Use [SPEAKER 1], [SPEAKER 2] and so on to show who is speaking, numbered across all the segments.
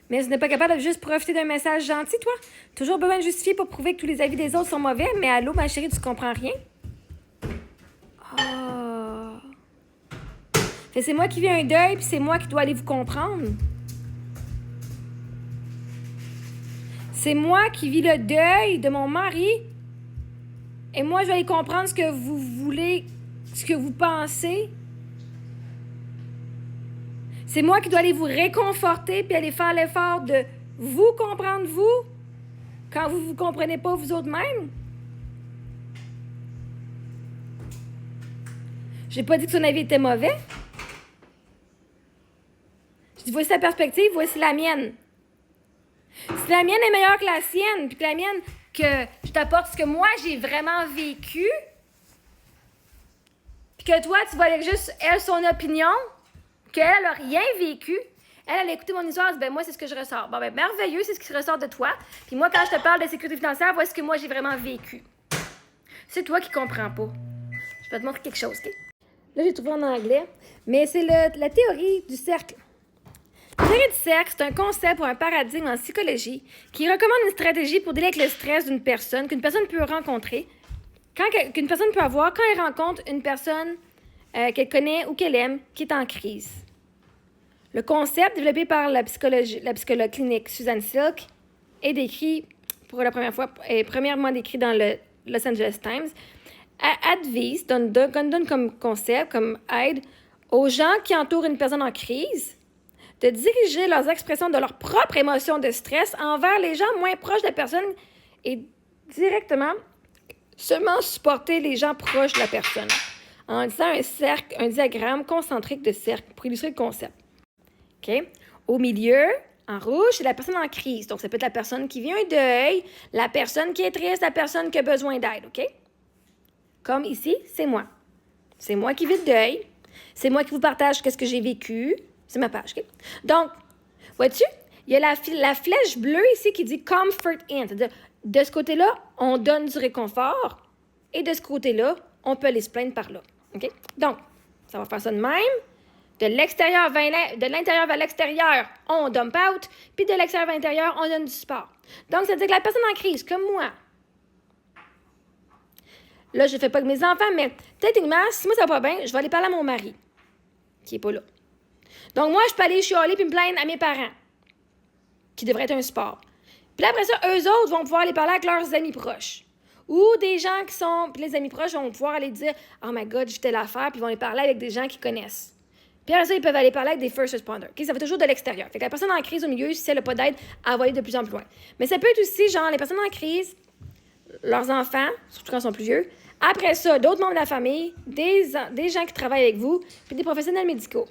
[SPEAKER 1] Mais tu n'es pas capable de juste profiter d'un message gentil, toi? Toujours besoin de justifier pour prouver que tous les avis des autres sont mauvais, mais allô, ma chérie, tu comprends rien? Oh. Fait c'est moi qui vis un deuil, puis c'est moi qui dois aller vous comprendre. C'est moi qui vis le deuil de mon mari. Et moi, je vais aller comprendre ce que vous voulez, ce que vous pensez. C'est moi qui dois aller vous réconforter puis aller faire l'effort de vous comprendre, vous, quand vous ne vous comprenez pas vous autres mêmes. J'ai pas dit que son avis était mauvais. Je dis, voici sa perspective, voici la mienne. Si la mienne est meilleure que la sienne, puis que la mienne, que je t'apporte ce que moi, j'ai vraiment vécu, puis que toi, tu vois avec juste, elle, son opinion, qu'elle n'a rien vécu, elle a écouté mon histoire, elle dit, ben moi, c'est ce que je ressors. Bon, ben merveilleux, c'est ce qui ressort de toi. Puis moi, quand je te parle de sécurité financière, voici ce que moi, j'ai vraiment vécu. C'est toi qui comprends pas. Je vais te montrer quelque chose, OK? Là, j'ai trouvé en anglais, mais c'est la théorie du cercle. La théorie du cercle, c'est un concept ou un paradigme en psychologie qui recommande une stratégie pour dealer avec le stress d'une personne, qu'une personne peut rencontrer, qu'une personne peut avoir quand elle rencontre une personne qu'elle connaît ou qu'elle aime qui est en crise. Le concept, développé par la psychologue clinique Susan Silk, est décrit pour la première fois, et premièrement décrit dans le Los Angeles Times, advise, donne comme concept, comme aide aux gens qui entourent une personne en crise de diriger leurs expressions de leurs propres émotions de stress envers les gens moins proches de la personne et directement seulement supporter les gens proches de la personne en utilisant un diagramme concentrique de cercle pour illustrer le concept. OK? Au milieu, en rouge, c'est la personne en crise. Donc, ça peut être la personne qui vit un deuil, la personne qui est triste, la personne qui a besoin d'aide. OK? Comme ici, c'est moi. C'est moi qui vis le deuil. C'est moi qui vous partage ce que j'ai vécu. C'est ma page, OK? Donc, vois-tu, il y a la flèche bleue ici qui dit « comfort in ». C'est-à-dire, de ce côté-là, on donne du réconfort. Et de ce côté-là, on peut aller se plaindre par là. OK? Donc, ça va faire ça de même. De l'intérieur vers l'extérieur, on dump out. Puis de l'extérieur vers l'intérieur, on donne du support. Donc, ça veut dire que la personne en crise, comme moi, là, je ne fais pas avec mes enfants, mais techniquement, si moi ça va pas bien, je vais aller parler à mon mari, qui n'est pas là. Donc, moi, je peux aller chialer puis me plaindre à mes parents, qui devraient être un support. Puis après ça, eux autres vont pouvoir aller parler avec leurs amis proches. Ou des gens qui sont... Puis les amis proches vont pouvoir aller dire « Oh my God, j'ai telle affaire », puis ils vont aller parler avec des gens qu'ils connaissent. Puis après ça, ils peuvent aller parler avec des first responders. Okay? Ça va toujours de l'extérieur. Fait que la personne en crise au milieu, si elle n'a pas d'aide, elle va aller de plus en plus loin. Mais ça peut être aussi, genre, les personnes en crise, leurs enfants, surtout quand ils sont plus vieux. Après ça, d'autres membres de la famille, des gens qui travaillent avec vous, puis des professionnels médicaux.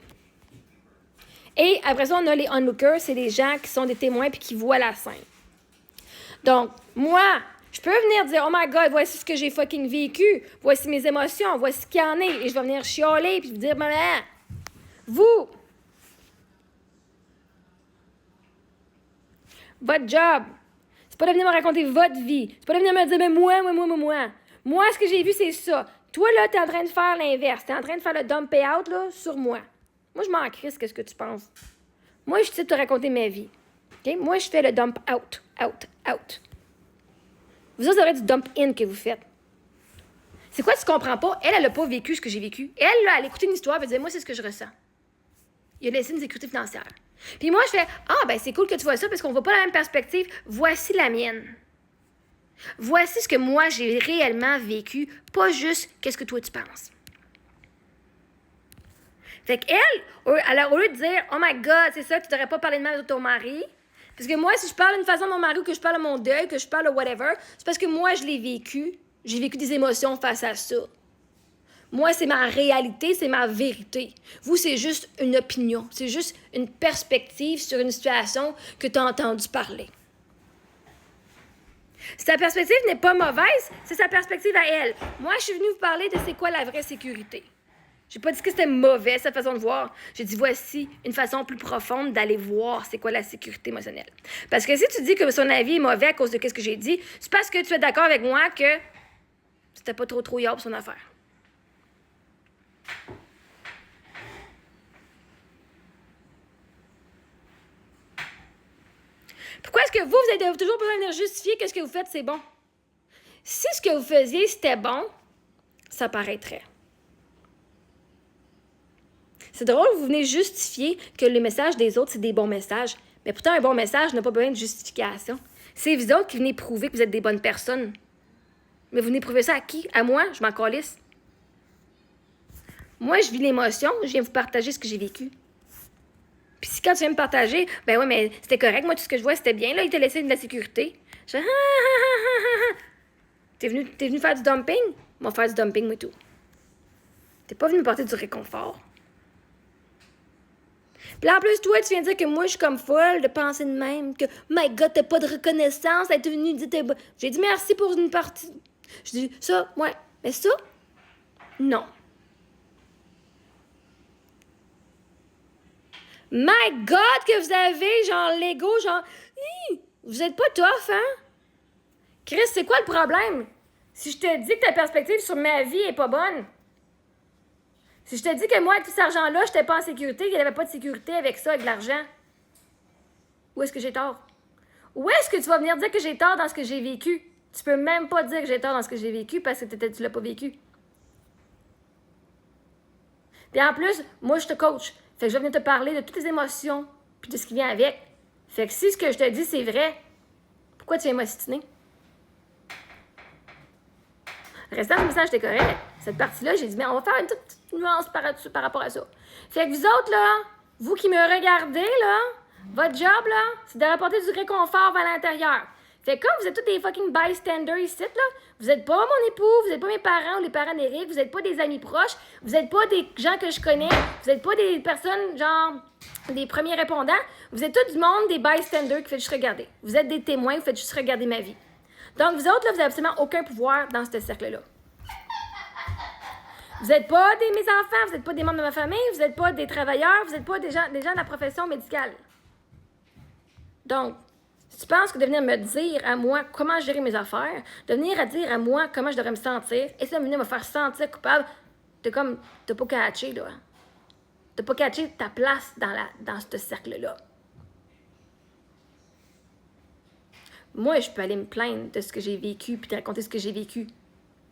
[SPEAKER 1] Et après ça, on a les onlookers, c'est des gens qui sont des témoins puis qui voient la scène. Donc, moi, je peux venir dire « Oh my God, voici ce que j'ai fucking vécu. Voici mes émotions. Voici ce qu'il y en est. » Et je vais venir chialer puis vous dire « Vous, votre job, c'est pas de venir me raconter votre vie. C'est pas de venir me dire « Mais moi. Moi, ce que j'ai vu, c'est ça. Toi, là, t'es en train de faire l'inverse. T'es en train de faire le dump out, là, sur moi. Moi, je m'en crisse, qu'est-ce que tu penses? Moi, je suis de te raconter ma vie. Okay? Moi, je fais le dump out. Vous autres, ça aurait du dump in que vous faites. C'est quoi, tu comprends pas? Elle n'a pas vécu ce que j'ai vécu. Elle, là, elle écouté une histoire, elle dit « Moi, c'est ce que je ressens. » Il a laissé une sécurité financière. Puis moi, je fais « Ah, ben c'est cool que tu vois ça parce qu'on voit pas la même perspective. Voici la mienne. Voici ce que moi, j'ai réellement vécu, pas juste qu'est-ce que toi, tu penses. » Fait qu'elle, alors au lieu de dire « Oh my God, c'est ça, tu devrais pas parler de mal de ton mari. » Parce que moi, si je parle d'une façon de mon mari ou que je parle de mon deuil, que je parle de whatever, c'est parce que moi, je l'ai vécu. J'ai vécu des émotions face à ça. Moi, c'est ma réalité, c'est ma vérité. Vous, c'est juste une opinion. C'est juste une perspective sur une situation que tu as entendu parler. Si ta perspective n'est pas mauvaise, c'est sa perspective à elle. Moi, je suis venue vous parler de c'est quoi la vraie sécurité. J'ai pas dit que c'était mauvais, cette façon de voir. J'ai dit, voici une façon plus profonde d'aller voir c'est quoi la sécurité émotionnelle. Parce que si tu dis que son avis est mauvais à cause de ce que j'ai dit, c'est parce que tu es d'accord avec moi que c'était pas trop yard son affaire. Pourquoi est-ce que vous avez toujours besoin de venir justifier que ce que vous faites, c'est bon? Si ce que vous faisiez, c'était bon, ça paraîtrait. C'est drôle, vous venez justifier que les messages des autres, c'est des bons messages. Mais pourtant, un bon message n'a pas besoin de justification. C'est vous autres qui venez prouver que vous êtes des bonnes personnes. Mais vous venez prouver ça à qui? À moi? Je m'en calisse. Moi, je vis l'émotion, je viens vous partager ce que j'ai vécu. Puis si quand tu viens me partager, ben ouais, mais c'était correct, moi, tout ce que je vois, c'était bien, là, il t'a laissé de la sécurité. Je fais, T'es venu faire du dumping? Moi, faire du dumping, moi, tout. T'es pas venu me porter du réconfort. Puis là, en plus, toi, tu viens dire que moi, je suis comme folle de penser de même, que, my God, t'as pas de reconnaissance, t'es venu dire, j'ai dit merci pour une partie. Je dis, ça, ouais, mais ça, non. My God, que vous avez, genre, l'ego, genre, vous êtes pas tough, hein? Chris, c'est quoi le problème? Si je te dis que ta perspective sur ma vie est pas bonne, si je te dis que moi, avec tout cet argent-là, je n'étais pas en sécurité, qu'il n'y avait pas de sécurité avec ça, avec de l'argent, où est-ce que j'ai tort? Où est-ce que tu vas venir dire que j'ai tort dans ce que j'ai vécu? Tu peux même pas dire que j'ai tort dans ce que j'ai vécu parce que tu l'as pas vécu. Puis en plus, moi, je te coach. Fait que je vais venir te parler de toutes les émotions puis de ce qui vient avec. Fait que si ce que je te dis, c'est vrai, pourquoi tu viens m'ostiner? Le restant du message, c'était correct. Cette partie-là, j'ai dit, mais on va faire une toute petite nuance par rapport à ça. Fait que vous autres, là, vous qui me regardez, là, votre job, là, c'est de rapporter du réconfort vers l'intérieur. Fait que comme vous êtes tous des fucking bystanders ici, là, vous êtes pas mon époux, vous êtes pas mes parents ou les parents d'Éric, vous êtes pas des amis proches, vous êtes pas des gens que je connais, vous êtes pas des personnes, genre, des premiers répondants, vous êtes tout du monde des bystanders qui fait juste regarder. Vous êtes des témoins, vous faites juste regarder ma vie. Donc, vous autres, là, vous n'avez absolument aucun pouvoir dans ce cercle-là. Vous n'êtes pas mes enfants, vous n'êtes pas des membres de ma famille, vous n'êtes pas des travailleurs, vous n'êtes pas des gens de la profession médicale. Donc, si tu penses que de venir me dire à moi comment gérer mes affaires, de venir à dire à moi comment je devrais me sentir, et ça, venir me faire sentir coupable, t'as pas catché, là. T'as pas catché ta place dans ce cercle-là. Moi, je peux aller me plaindre de ce que j'ai vécu puis te raconter ce que j'ai vécu.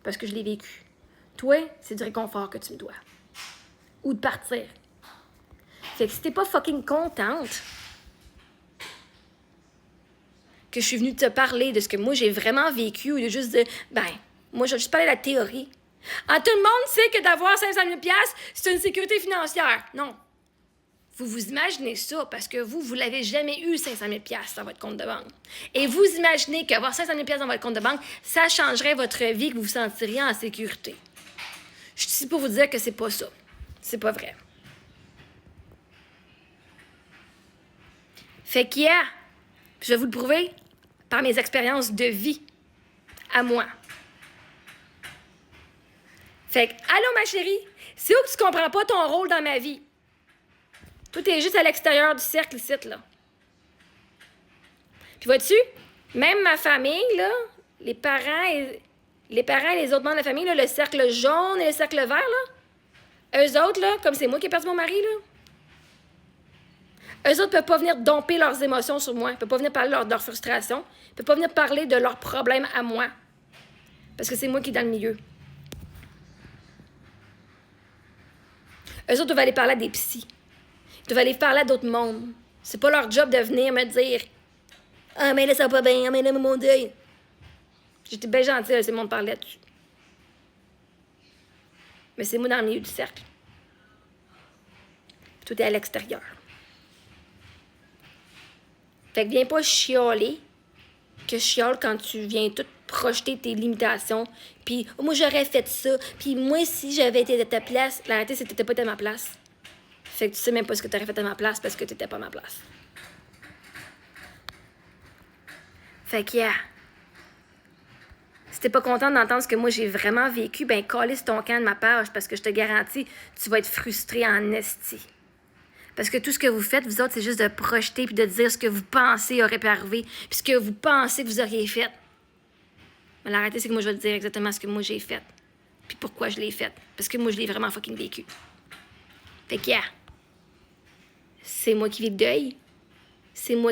[SPEAKER 1] Parce que je l'ai vécu. Toi, c'est du réconfort que tu me dois. Ou de partir. Fait que si t'es pas fucking contente que je suis venue te parler de ce que moi j'ai vraiment vécu ou de juste dire, moi je vais juste parler de la théorie. Ah, tout le monde sait que d'avoir 500 000 $, c'est une sécurité financière. Non. Vous vous imaginez ça parce que vous l'avez jamais eu 500 000 $ dans votre compte de banque. Et vous imaginez qu'avoir 500 000 $ dans votre compte de banque, ça changerait votre vie, que vous vous sentiriez en sécurité. Je suis ici pour vous dire que c'est pas ça. C'est pas vrai. Fait qu'il y a, je vais vous le prouver par mes expériences de vie à moi. Fait que, allô ma chérie, c'est où que tu comprends pas ton rôle dans ma vie? Toi, t'es juste à l'extérieur du cercle ici, là. Puis vois-tu, même ma famille, là, les parents et les autres membres de la famille, là, le cercle jaune et le cercle vert, là, eux autres, là, comme c'est moi qui ai perdu mon mari, là, eux autres peuvent pas venir domper leurs émotions sur moi, peuvent pas venir parler de leur frustration, peuvent pas venir parler de leurs problèmes à moi. Parce que c'est moi qui est dans le milieu. Eux autres doivent aller parler à des psys. Ils doivent aller parler à d'autres mondes. C'est pas leur job de venir me dire « Ah, mais là, ça va pas bien. Ah, mais là, mon deuil. » J'étais bien gentille, c'est mon de parler là-dessus. Mais c'est moi dans le milieu du cercle. Tout est à l'extérieur. Fait que viens pas chialer, que je chiale quand tu viens tout projeter tes limitations. Puis moi, j'aurais fait ça. Puis moi, si j'avais été de ta place, la réalité, c'est que t'étais pas à ma place. Fait que tu sais même pas ce que t'aurais fait à ma place parce que t'étais pas à ma place. Fait que, si t'es pas contente d'entendre ce que moi j'ai vraiment vécu, ben calisse ton camp de ma page parce que je te garantis, tu vas être frustré en esti. Parce que tout ce que vous faites, vous autres, c'est juste de projeter puis de dire ce que vous pensez aurait pu arriver puis ce que vous pensez que vous auriez fait. Mais la réalité, c'est que moi, je vais te dire exactement ce que moi j'ai fait puis pourquoi je l'ai fait. Parce que moi, je l'ai vraiment fucking vécu. Fait que, c'est moi qui vis le deuil. C'est moi qui